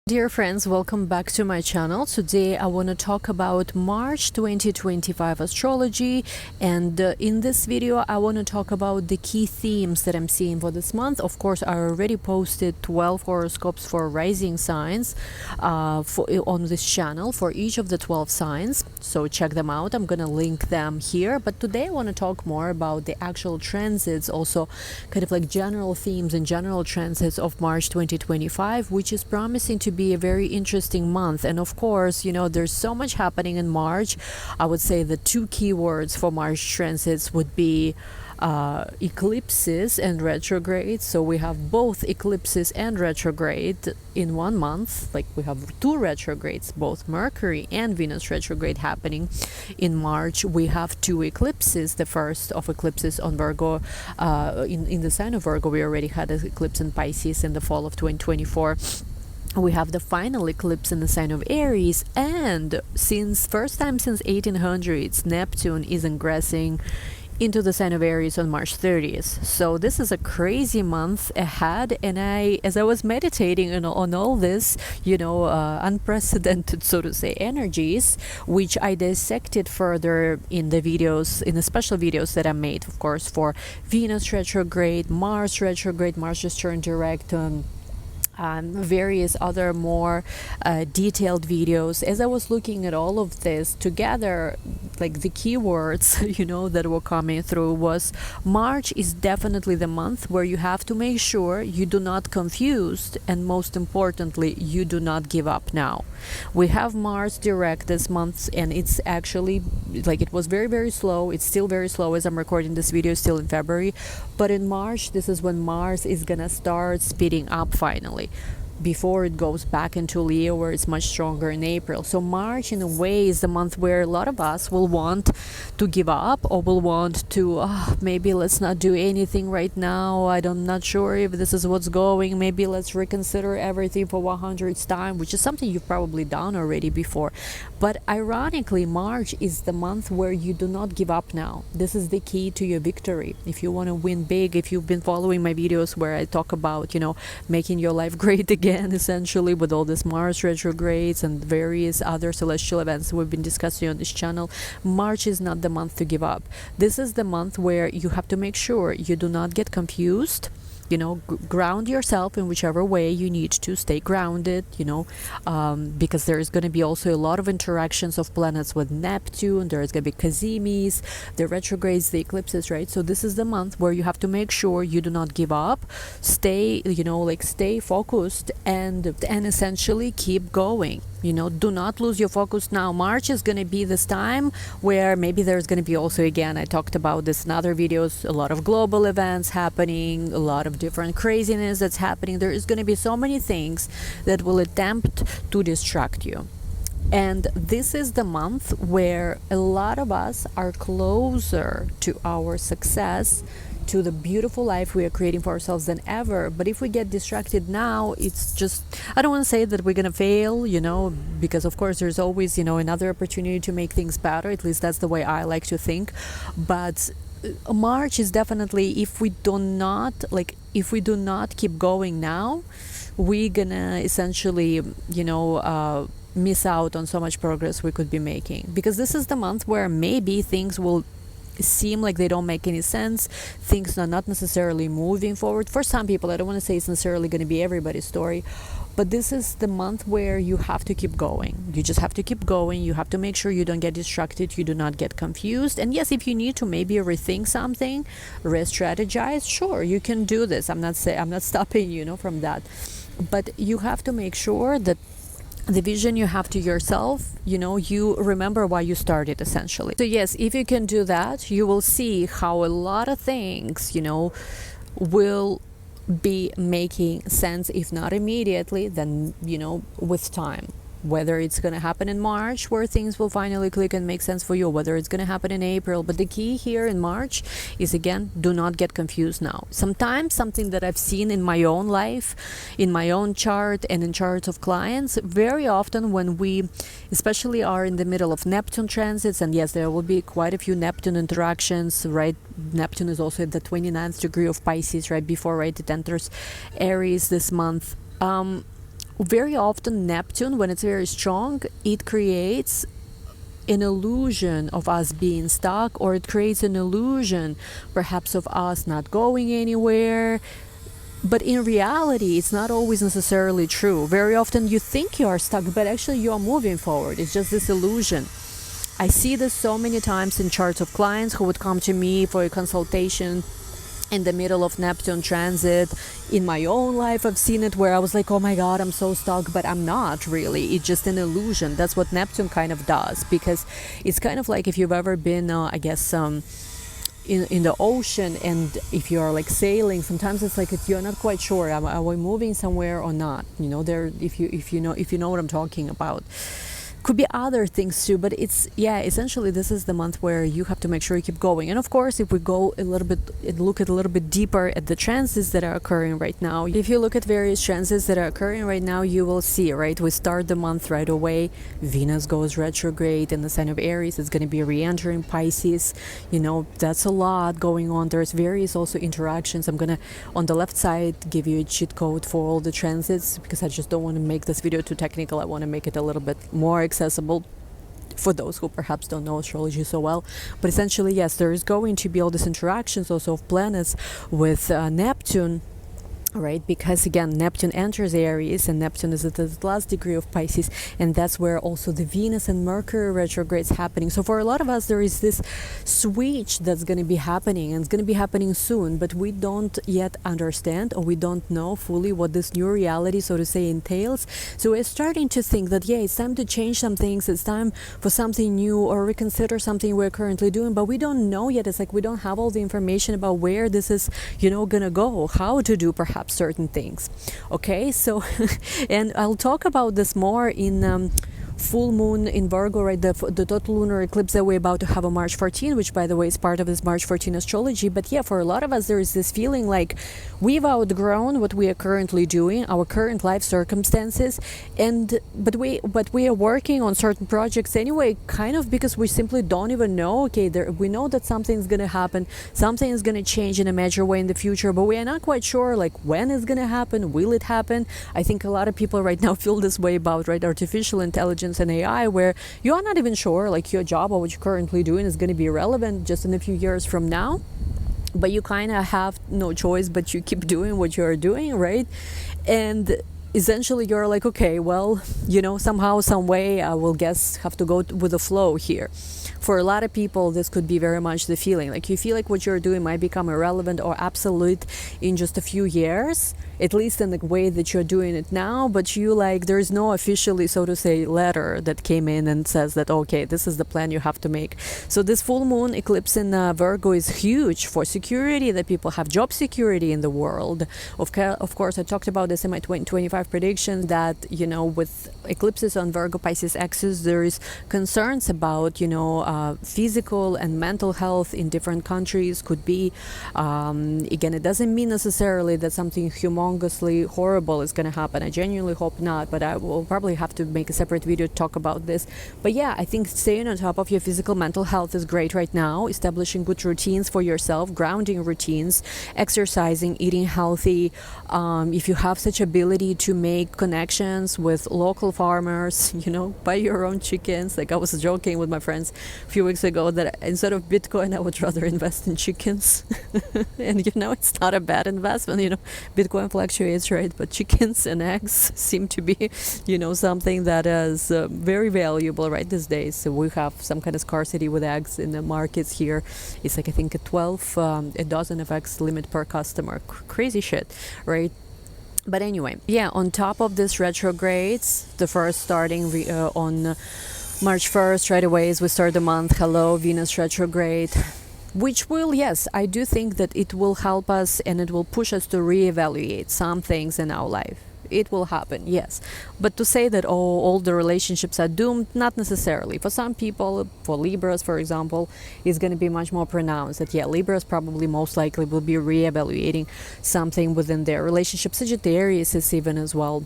Dear friends, welcome back to my channel. Today I want to talk about March 2025 astrology, and in this video I want to talk about the key themes that I'm seeing for this month. Of course, I already posted 12 horoscopes for rising signs on this channel for each of the 12 signs, so check them out. I'm gonna link them here, but today I want to talk more about the actual transits, also kind of like general themes and general transits of March 2025, which is promising to be a very interesting month. And of course, there's so much happening in March. I would say the two keywords for March transits would be eclipses and retrogrades. So we have both eclipses and retrograde in 1 month. Like, we have two retrogrades, both Mercury and Venus retrograde happening in March. We have two eclipses. The first of eclipses on Virgo, in the sign of Virgo. We already had an eclipse in Pisces in the fall of 2024. We have the final eclipse in the sign of Aries, and since first time since 1800s, Neptune is ingressing into the sign of Aries on March 30th. So this is a crazy month ahead, and as I was meditating on all this, unprecedented, so to say, energies, which I dissected further in the videos, in the special videos that I made, of course, for Venus retrograde, Mars retrograde, Mars just turned direct, various other more detailed videos. As I was looking at all of this together, like the keywords that were coming through was March is definitely the month where you have to make sure you do not confused, and most importantly, you do not give up now. We have Mars direct this month, and it's actually like, it was very, very slow. It's still very slow as I'm recording this video, still in February, but in March, this is when Mars is gonna start speeding up finally, before it goes back into Leo, where it's much stronger in April. So March, in a way, is the month where a lot of us will want to give up, or will want to, maybe let's not do anything right now. I'm not sure if this is what's going. Maybe let's reconsider everything for 100th time, which is something you've probably done already before. But ironically, March is the month where you do not give up now. This is the key to your victory. If you want to win big, if you've been following my videos where I talk about, making your life great again, essentially, with all this Mars retrogrades and various other celestial events we've been discussing on this channel, March is not the month to give up. This is the month where you have to make sure you do not get confused. Ground yourself in whichever way you need to stay grounded, because there is going to be also a lot of interactions of planets with Neptune. There is going to be Cazimis, the retrogrades, the eclipses, right? So this is the month where you have to make sure you do not give up, stay focused, and essentially keep going. Do not lose your focus now. March is going to be this time where maybe there's going to be also, again, I talked about this in other videos, a lot of global events happening, a lot of different craziness that's happening. There is going to be so many things that will attempt to distract you. And this is the month where a lot of us are closer to our success, to the beautiful life we are creating for ourselves than ever. But if we get distracted now, it's just, I don't want to say that we're going to fail, because of course there's always, another opportunity to make things better. At least that's the way I like to think. But March is definitely, if we do not keep going now, we're gonna essentially, miss out on so much progress we could be making. Because this is the month where maybe things will seem like they don't make any sense. Things are not necessarily moving forward. For some people, I don't want to say it's necessarily going to be everybody's story, but this is the month where you have to keep going. You just have to keep going. You have to make sure you don't get distracted, you do not get confused. And yes, if you need to maybe rethink something, re-strategize, sure, you can do this. I'm not stopping you from that. But you have to make sure that the vision you have to yourself, you remember why you started, essentially. So yes, if you can do that, you will see how a lot of things, will be making sense, if not immediately, then, with time. Whether it's going to happen in March, where things will finally click and make sense for you, whether it's going to happen in April. But the key here in March is, again, do not get confused now. Sometimes something that I've seen in my own life, in my own chart and in charts of clients, very often when we especially are in the middle of Neptune transits, and yes, there will be quite a few Neptune interactions, right? Neptune is also at the 29th degree of Pisces, right before, right, it enters Aries this month. very often Neptune, when it's very strong, it creates an illusion of us being stuck, or it creates an illusion perhaps of us not going anywhere. But in reality, it's not always necessarily true. Very often you think you are stuck, but actually you are moving forward. It's just this illusion. I see this so many times in charts of clients who would come to me for a consultation in the middle of Neptune transit. In my own life, I've seen it where I was like, oh my God, I'm so stuck, but I'm not really. It's just an illusion. That's what Neptune kind of does, because it's kind of like if you've ever been, in the ocean, and if you are like sailing, sometimes it's like you're not quite sure, are we moving somewhere or not, there, if you know what I'm talking about. Could be other things too, but it's, essentially this is the month where you have to make sure you keep going. And of course, if we go a little bit, look at a little bit deeper at the transits that are occurring right now, if you look at various transits that are occurring right now, you will see, right, we start the month right away. Venus goes retrograde in the sign of Aries. It's going to be re-entering Pisces. That's a lot going on. There's various also interactions. I'm gonna, on the left side, give you a cheat code for all the transits, because I just don't want to make this video too technical. I want to make it a little bit more accessible for those who perhaps don't know astrology so well. But essentially, yes, there is going to be all these interactions also of planets with Neptune, right? Because again, Neptune enters Aries, and Neptune is at the last degree of Pisces, and that's where also the Venus and Mercury retrogrades happening. So for a lot of us, there is this switch that's going to be happening, and it's going to be happening soon, but we don't yet understand, or we don't know fully what this new reality, so to say, entails. So we're starting to think that, it's time to change some things, it's time for something new, or reconsider something we're currently doing, but we don't know yet. It's like we don't have all the information about where this is, gonna go, how to do perhaps certain things. Okay, so and I'll talk about this more in full moon in Virgo, right? The total lunar eclipse that we're about to have on March 14, which by the way is part of this March 14 astrology. But for a lot of us, there is this feeling like we've outgrown what we are currently doing, our current life circumstances, but we are working on certain projects anyway, kind of because we simply don't even know. We know that something's going to happen, something is going to change in a major way in the future, but we are not quite sure like when it's going to happen, will it happen? I think a lot of people right now feel this way about, right, artificial intelligence and AI, where you are not even sure like your job or what you're currently doing is going to be relevant just in a few years from now, but you kind of have no choice but you keep doing what you're doing, right? And essentially you're like, okay, well, somehow, some way, I will guess have to go with the flow here. For a lot of people, this could be very much the feeling, like you feel like what you're doing might become irrelevant or obsolete in just a few years, at least in the way that you're doing it now, but you like, there's no officially, so to say, letter that came in and says that, okay, this is the plan you have to make. So this full moon eclipse in Virgo is huge for security, that people have job security in the world. Of course, I talked about this in my 2025 predictions, that, with eclipses on Virgo Pisces axis, there is concerns about, physical and mental health in different countries. Could be, again, it doesn't mean necessarily that something humongously horrible is going to happen. I genuinely hope not, but I will probably have to make a separate video to talk about this. But I think staying on top of your physical mental health is great right now. Establishing good routines for yourself, grounding routines, exercising, eating healthy. If you have such ability to make connections with local farmers, buy your own chickens. Like I was joking with my friends a few weeks ago that instead of Bitcoin, I would rather invest in chickens. And it's not a bad investment. Bitcoin fluctuates, right? But chickens and eggs seem to be, something that is very valuable right these days. So we have some kind of scarcity with eggs in the markets here. It's like, I think, a dozen of eggs limit per customer. Crazy shit, right? But anyway, on top of this retrogrades, the first starting on March 1st, right away as we start the month, hello, Venus retrograde, which will, I do think that it will help us and it will push us to reevaluate some things in our life. It will happen, yes. But to say that, all the relationships are doomed, not necessarily. For some people, for Libras, for example, it's going to be much more pronounced that, Libras probably most likely will be reevaluating something within their relationship. Sagittarius is even as well.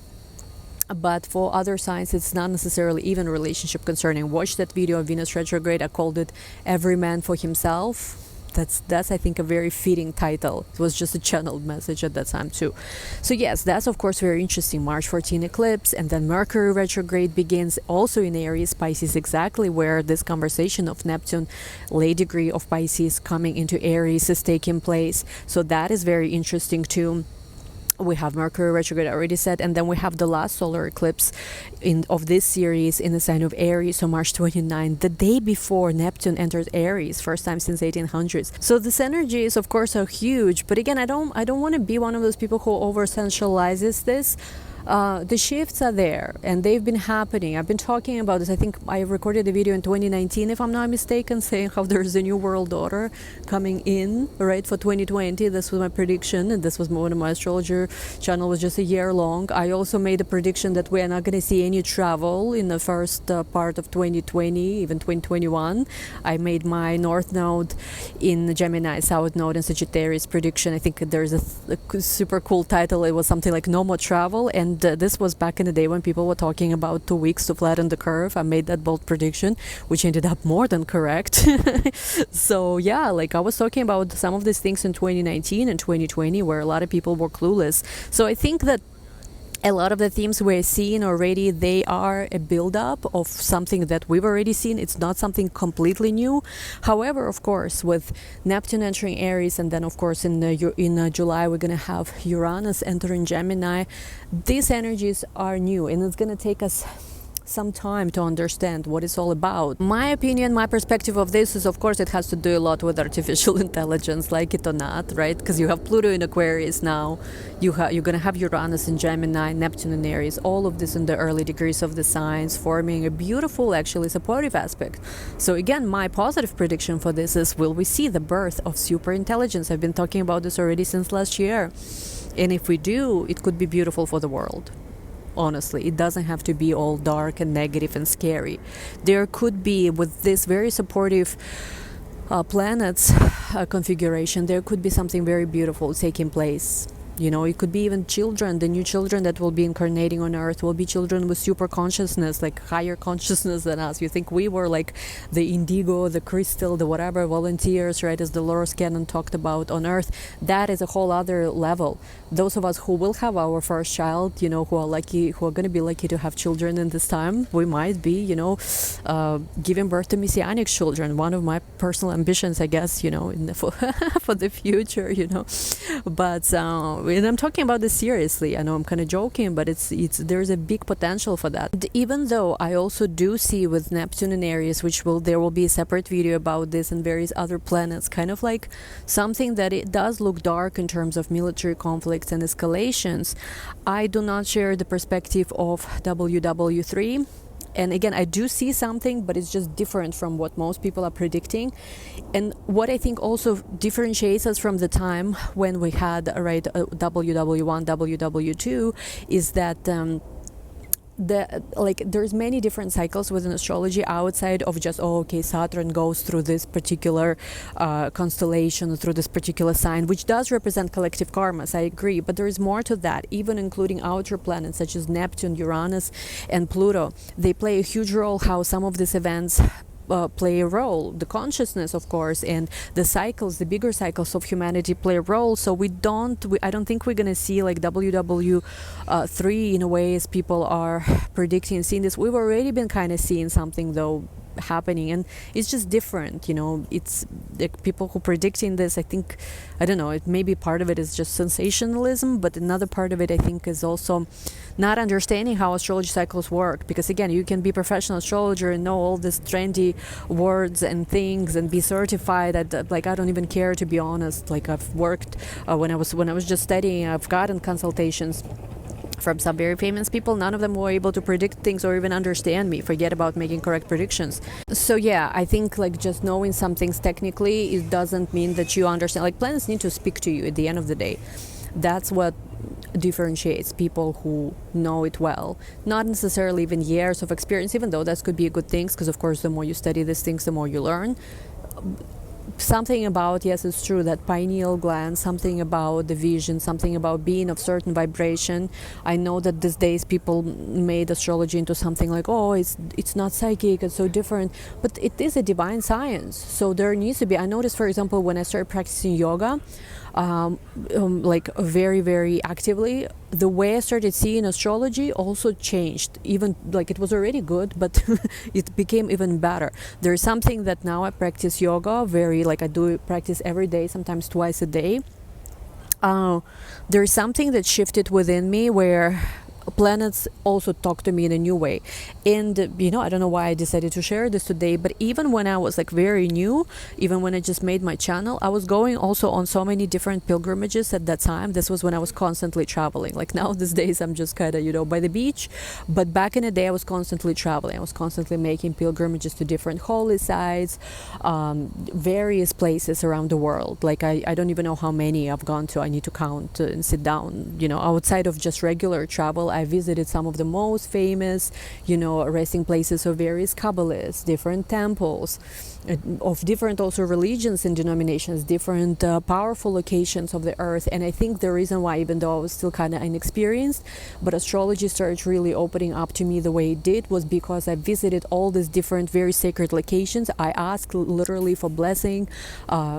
But for other signs, it's not necessarily even relationship concerning. Watch that video of Venus retrograde. I called it Every Man for Himself. That's I think a very fitting title. It was just a channeled message at that time too. So yes, that's of course very interesting. March 14 eclipse, and then Mercury retrograde begins also in Aries, Pisces, exactly where this conversation of Neptune, late degree of Pisces coming into Aries, is taking place. So that is very interesting too. We have Mercury retrograde, I already said, and then we have the last solar eclipse of this series in the sign of Aries, so March 29, the day before Neptune enters Aries, first time since 1800s. So these energies, of course, are huge. But again, I don't want to be one of those people who over sensualizes this. The shifts are there and they've been happening. I've been talking about this. I think I recorded a video in 2019, if I'm not mistaken, saying how there's a new world order coming in, right, for 2020. This was my prediction, and this was one of my astrologer channel, was just a year long. I also made a prediction that we are not going to see any travel in the first part of 2020, even 2021. I made my North Node in Gemini, South Node in Sagittarius prediction. I think there's a super cool title. It was something like No More Travel, and this was back in the day when people were talking about 2 weeks to flatten the curve. I made that bold prediction, which ended up more than correct. So yeah, like I was talking about some of these things in 2019 and 2020 where a lot of people were clueless. So I think that a lot of the themes we're seeing already, they are a build-up of something that we've already seen. It's not something completely new. However, of course, with Neptune entering Aries, and then of course in July we're going to have Uranus entering Gemini, these energies are new, and it's going to take us some time to understand what it's all about. My opinion, my perspective of this is, of course, it has to do a lot with artificial intelligence, like it or not, right? Because you have Pluto in Aquarius now, you're going to have Uranus in Gemini, Neptune in Aries, all of this in the early degrees of the signs, forming a beautiful, actually supportive aspect. So again, my positive prediction for this is, will we see the birth of super intelligence? I've been talking about this already since last year. And if we do, it could be beautiful for the world. Honestly, it doesn't have to be all dark and negative and scary. There could be, with this very supportive planets configuration, there could be something very beautiful taking place. You know, it could be even children. The new children that will be incarnating on Earth will be children with super consciousness, like higher consciousness than us. You think we were like the indigo, the crystal, the whatever volunteers, right, as Dolores Cannon talked about on Earth. That is a whole other level. Those of us who will have our first child, you know, who are going to be lucky to have children in this time, we might be, you know, giving birth to messianic children. One of my personal ambitions, I guess, you know, for the future, you know. But and I'm talking about this seriously. I know I'm kind of joking, but there's a big potential for that. And even though I also do see with Neptune in Aries, there will be a separate video about this, and various other planets, kind of like something that it does look dark in terms of military conflicts and escalations. I do not share the perspective of WW3. And again, I do see something, but it's just different from what most people are predicting. And what I think also differentiates us from the time when we had WW1, WW2 is that there's many different cycles within astrology outside of just Saturn goes through this particular constellation, through this particular sign, which does represent collective karmas. I agree, but there is more to that, even including outer planets such as Neptune, Uranus, and Pluto. They play a huge role how some of these events play a role. The consciousness, of course, and the cycles, the bigger cycles of humanity play a role. So I don't think we're going to see like WW3 in a way as people are predicting, seeing this. We've already been kind of seeing something though happening, and it's just different, you know. It's like people who predicting this, I think, I don't know, it maybe part of it is just sensationalism, but another part of it I think is also not understanding how astrology cycles work, because again, you can be a professional astrologer and know all these trendy words and things and be certified at, like, I don't even care, to be honest. Like, I've worked when I was just studying, I've gotten consultations from some very famous people. None of them were able to predict things or even understand me, forget about making correct predictions. So yeah, I think like just knowing some things technically, it doesn't mean that you understand. Like, planets need to speak to you at the end of the day. That's what differentiates people who know it well, not necessarily even years of experience, even though that could be a good thing, because of course the more you study these things, the more you learn. something about, yes, it's true, that pineal gland, something about the vision, something about being of certain vibration. I know that these days people made astrology into something like, oh, it's not psychic, it's so different, but it is a divine science. So there needs to be, I noticed, for example, when I started practicing yoga, like very, very actively, the way I started seeing astrology also changed. Even like it was already good, but it became even better. There's something that now I practice yoga very, like I do practice every day, sometimes twice a day. There's something that shifted within me where planets also talk to me in a new way. And I don't know why I decided to share this today, but even when I was like very new, even when I just made my channel, I was going also on so many different pilgrimages at that time. This was when I was constantly traveling. Like now these days I'm just kind of by the beach, but back in the day I was constantly traveling. I was constantly making pilgrimages to different holy sites, various places around the world. Like I don't even know how many I've gone to. I need to count and sit down. Outside of just regular travel, I visited some of the most famous, resting places of various Kabbalists, different temples, of different also religions and denominations, different powerful locations of the earth. And I think the reason why, even though I was still kind of inexperienced, but astrology started really opening up to me the way it did, was because I visited all these different very sacred locations. I asked literally for blessing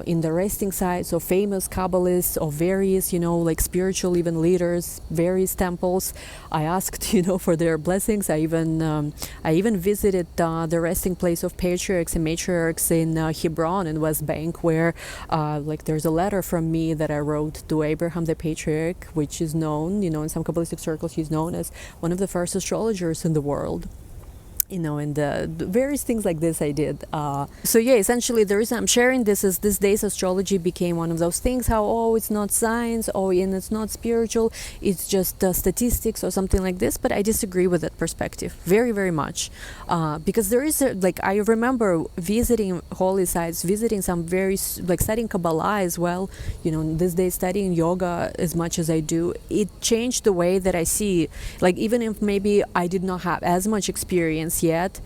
in the resting sites of famous Kabbalists, of various, like spiritual even leaders, various temples. I asked, for their blessings. I even visited the resting place of patriarchs and matriarchs in Hebron in West Bank, where there's a letter from me that I wrote to Abraham the patriarch, which is known, in some Kabbalistic circles, he's known as one of the first astrologers in the world. And the various things like this I did. So yeah, essentially the reason I'm sharing this is these days astrology became one of those things, how, it's not science, and it's not spiritual, it's just statistics or something like this. But I disagree with that perspective very, very much. Because there is, I remember visiting holy sites, visiting some very, studying Kabbalah as well, these days studying yoga as much as I do. It changed the way that I see, even if maybe I did not have as much experience yet,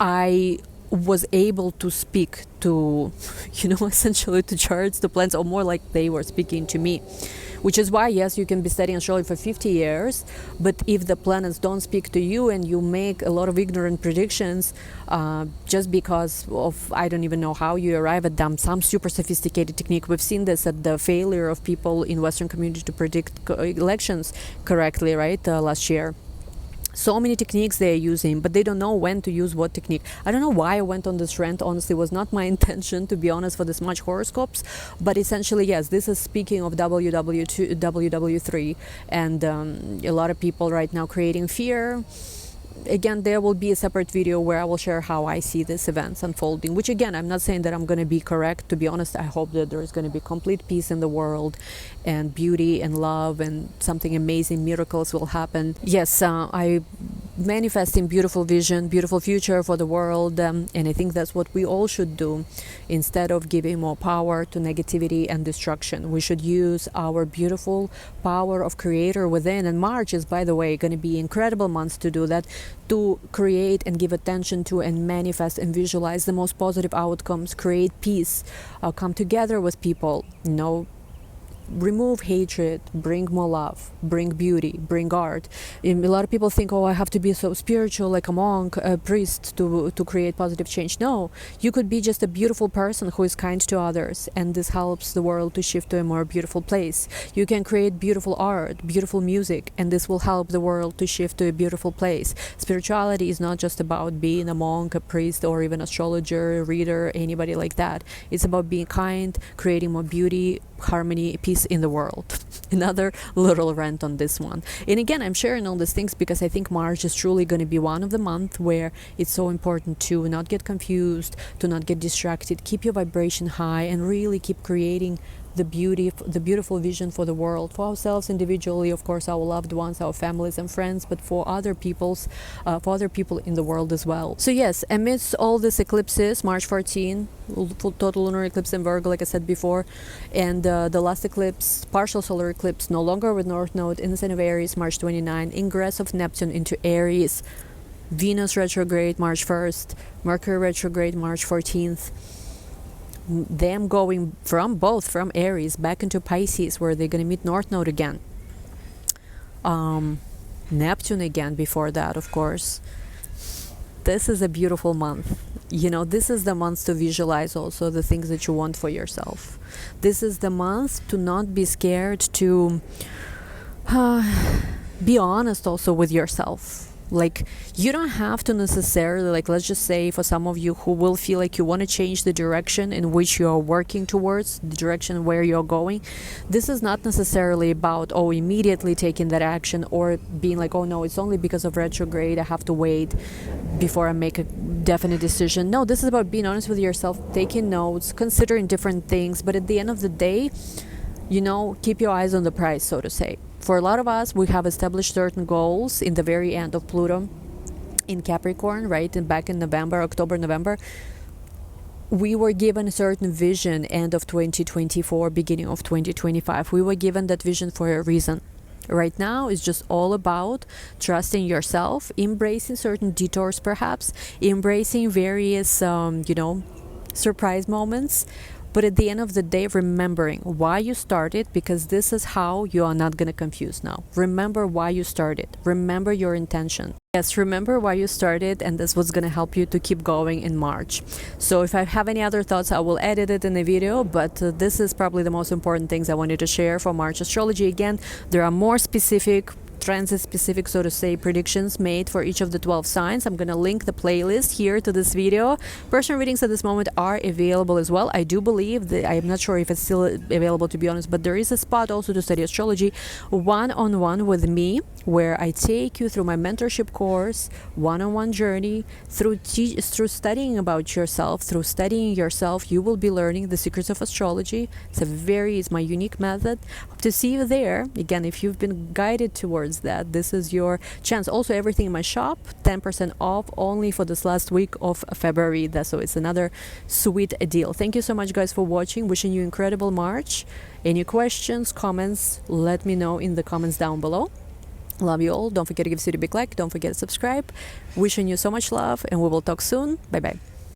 I was able to speak to, essentially to charts, to plants, or more like they were speaking to me. Which is why, yes, you can be studying astrology for 50 years, but if the planets don't speak to you and you make a lot of ignorant predictions just because of, I don't even know how you arrive at them, some super sophisticated technique. We've seen this at the failure of people in Western community to predict elections correctly, right, last year. So many techniques they're using, but they don't know when to use what technique. I don't know why I went on this rant. Honestly, it was not my intention, to be honest, for this much horoscopes. But essentially, yes, this is speaking of WW3, and a lot of people right now creating fear. Again, there will be a separate video where I will share how I see these events unfolding, which again, I'm not saying that I'm going to be correct. To be honest, I hope that there is going to be complete peace in the world and beauty and love and something amazing, miracles will happen. Yes, I manifesting beautiful vision, beautiful future for the world, and I think that's what we all should do. Instead of giving more power to negativity and destruction, we should use our beautiful power of creator within. And March is, by the way, going to be an incredible month to do that, to create and give attention to and manifest and visualize the most positive outcomes, create peace, come together with people, remove hatred, bring more love, bring beauty, bring art. A lot of people think, I have to be so spiritual, like a monk, a priest, to create positive change. No, you could be just a beautiful person who is kind to others, and this helps the world to shift to a more beautiful place. You can create beautiful art, beautiful music, and this will help the world to shift to a beautiful place. Spirituality is not just about being a monk, a priest, or even astrologer, a reader, anybody like that. It's about being kind, creating more beauty, harmony, peace in the world. Another little rant on this one. And again, I'm sharing all these things because I think March is truly going to be one of the months where it's so important to not get confused, to not get distracted, keep your vibration high, and really keep creating the beautiful vision for the world, for ourselves individually, of course, our loved ones, our families and friends, but for other people in the world as well. So yes, amidst all these eclipses, March 14, total lunar eclipse in Virgo, like I said before, and the last eclipse, partial solar eclipse, no longer with North Node in the sign of Aries, March 29, ingress of Neptune into Aries, Venus retrograde March 1st, Mercury retrograde March 14th. them going from Aries back into Pisces, where they're going to meet North Node again. Neptune again before that, of course. This is a beautiful month. This is the month to visualize also the things that you want for yourself. This is the month to not be scared, to be honest also with yourself. Like, you don't have to necessarily, like, let's just say for some of you who will feel like you want to change the direction in which you are working towards, the direction where you're going, this is not necessarily about immediately taking that action, or being like, oh no, it's only because of retrograde, I have to wait before I make a definite decision. No, this is about being honest with yourself, taking notes, considering different things, but at the end of the day, keep your eyes on the prize, so to say. For a lot of us, we have established certain goals in the very end of Pluto in Capricorn, right? And back in October, November, we were given a certain vision, end of 2024, beginning of 2025. We were given that vision for a reason. Right now, it's just all about trusting yourself, embracing certain detours perhaps, embracing various, surprise moments. But at the end of the day, remembering why you started, because this is how you are not going to confuse now. Remember why you started. Remember your intention. Yes, remember why you started, and that's what's going to help you to keep going in March. So if I have any other thoughts, I will edit it in a video, but this is probably the most important things I wanted to share for March astrology. Again, there are more specific transit-specific, so to say, predictions made for each of the 12 signs. I'm going to link the playlist here to this video. Personal readings at this moment are available as well. I do believe that, I'm not sure if it's still available, to be honest, but there is a spot also to study astrology one-on-one with me, where I take you through my mentorship course, one-on-one journey, through studying about yourself. Through studying yourself, you will be learning the secrets of astrology. It's my unique method. Hope to see you there. Again, if you've been guided towards that, this is your chance. Also, everything in my shop 10% off only for this last week of February. So it's another sweet deal. Thank you so much, guys, for watching. Wishing you incredible March. Any questions, comments, let me know in the comments down below. Love you all. Don't forget to give this video a big like. Don't forget to subscribe. Wishing you so much love, and we will talk soon. Bye bye.